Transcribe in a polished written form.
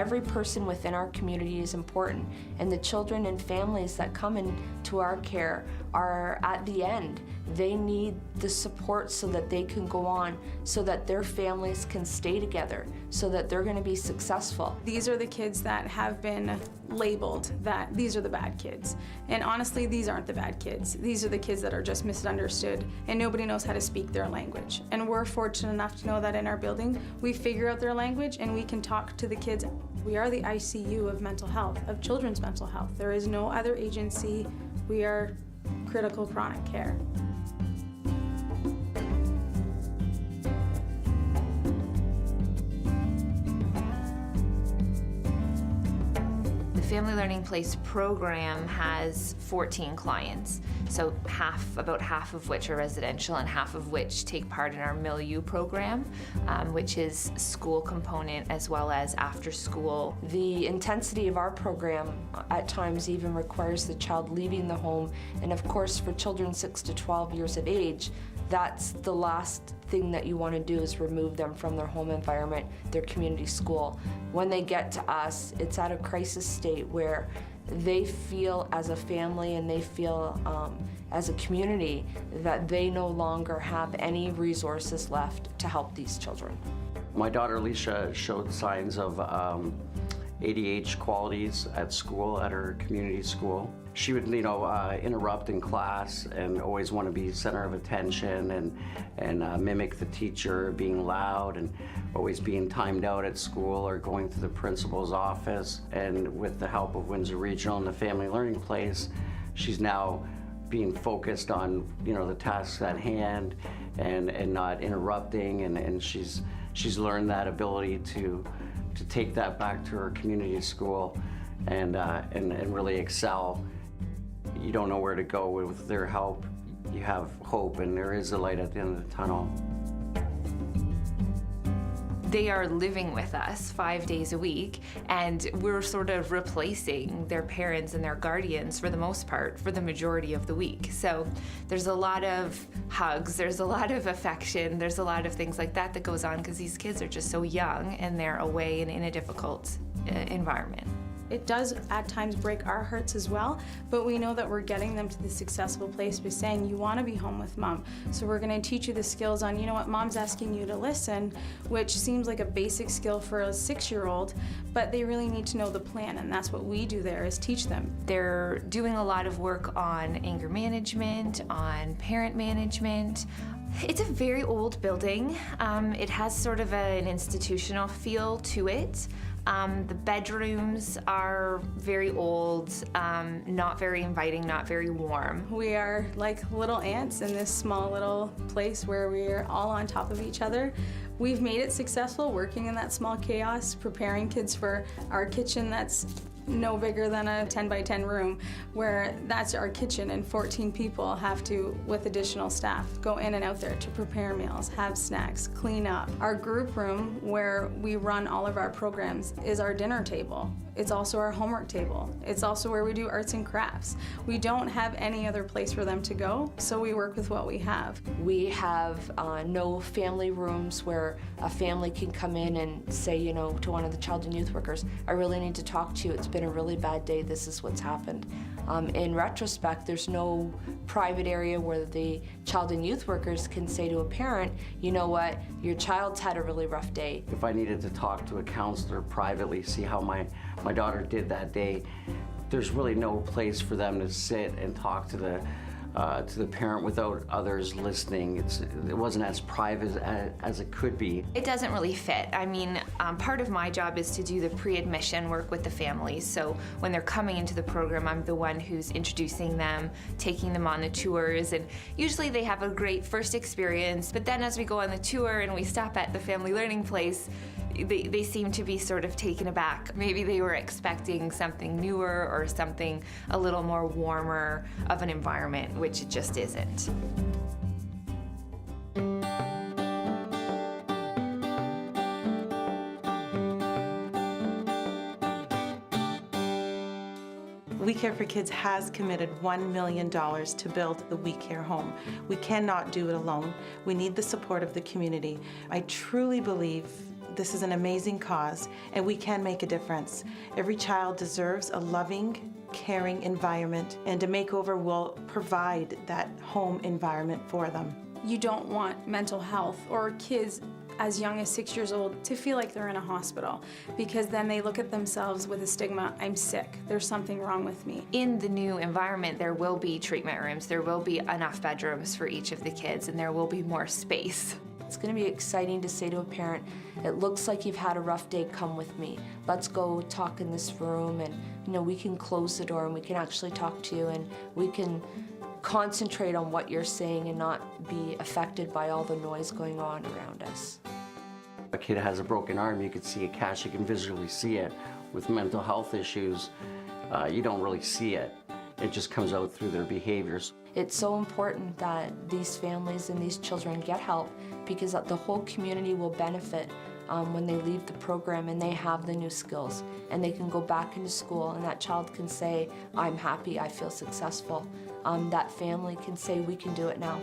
Every person within our community is important, and the children and families that come into our care are at the end. They need the support so that they can go on, so that their families can stay together, so that they're going to be successful. These are the kids that have been labeled that these are the bad kids. And honestly, these aren't the bad kids. These are the kids that are just misunderstood, and nobody knows how to speak their language. And we're fortunate enough to know that in our building, we figure out their language and we can talk to the kids. We are the ICU of mental health, of children's mental health. There is no other agency. We are critical chronic care. The Family Learning Place program has 14 clients, so about half of which are residential and half of which take part in our Milieu program, which is school component as well as after school. The intensity of our program at times even requires the child leaving the home, and of course for children 6 to 12 years of age, that's the last thing that you want to do is remove them from their home environment, their community school. When they get to us, it's at a crisis state where they feel as a family and they feel as a community that they no longer have any resources left to help these children. My daughter Alicia showed signs of ADHD qualities at school, at her community school. She would, interrupt in class and always want to be center of attention and mimic the teacher, being loud and always being timed out at school or going to the principal's office. And with the help of Windsor Regional and the Family Learning Place, she's now being focused on, the tasks at hand and not interrupting, and she's learned that ability to take that back to her community school and really excel. You don't know where to go with their help. You have hope, and there is a light at the end of the tunnel. They are living with us 5 days a week, and we're sort of replacing their parents and their guardians for the most part for the majority of the week. So there's a lot of hugs, there's a lot of affection, there's a lot of things like that that goes on because these kids are just so young and they're away and in a difficult environment. It does at times break our hearts as well, but we know that we're getting them to the successful place by saying, you want to be home with mom. So we're going to teach you the skills on, mom's asking you to listen, which seems like a basic skill for a 6-year-old, but they really need to know the plan, and that's what we do there, is teach them. They're doing a lot of work on anger management, on parent management. It's a very old building. It has sort of an institutional feel to it. The bedrooms are very old, not very inviting, not very warm. We are like little ants in this small little place where we're all on top of each other. We've made it successful working in that small chaos, preparing kids for our kitchen that's no bigger than a 10 by 10 room, where that's our kitchen and 14 people have to, with additional staff, go in and out there to prepare meals, have snacks, clean up. Our group room, where we run all of our programs, is our dinner table. It's also our homework table. It's also where we do arts and crafts. We don't have any other place for them to go, so we work with what we have. We have no family rooms where a family can come in and say, to one of the child and youth workers, I really need to talk to you. It's been a really bad day. This is what's happened. In retrospect, there's no private area where the child and youth workers can say to a parent, you know what, your child's had a really rough day. If I needed to talk to a counselor privately, see how my daughter did that day, there's really no place for them to sit and talk to the parent without others listening. It wasn't as private as it could be. It doesn't really fit. I mean, part of my job is to do the pre-admission work with the families. So when they're coming into the program, I'm the one who's introducing them, taking them on the tours, and usually they have a great first experience, but then as we go on the tour and we stop at the Family Learning Place, they seem to be sort of taken aback. Maybe they were expecting something newer or something a little more warmer of an environment, which it just isn't. We Care for Kids has committed $1 million to build the We Care home. We cannot do it alone. We need the support of the community. I truly believe This is an amazing cause, and we can make a difference. Every child deserves a loving, caring environment, and a makeover will provide that home environment for them. You don't want mental health or kids as young as 6 years old to feel like they're in a hospital, because then they look at themselves with a stigma, I'm sick, there's something wrong with me. In the new environment, there will be treatment rooms, there will be enough bedrooms for each of the kids, and there will be more space. It's going to be exciting to say to a parent, it looks like you've had a rough day, come with me. Let's go talk in this room, and we can close the door and we can actually talk to you, and we can concentrate on what you're saying and not be affected by all the noise going on around us. A kid has a broken arm, you can see a cast, you can visually see it. With mental health issues, you don't really see it. It just comes out through their behaviors. It's so important that these families and these children get help, because the whole community will benefit when they leave the program and they have the new skills and they can go back into school, and that child can say, I'm happy, I feel successful. That family can say, we can do it now.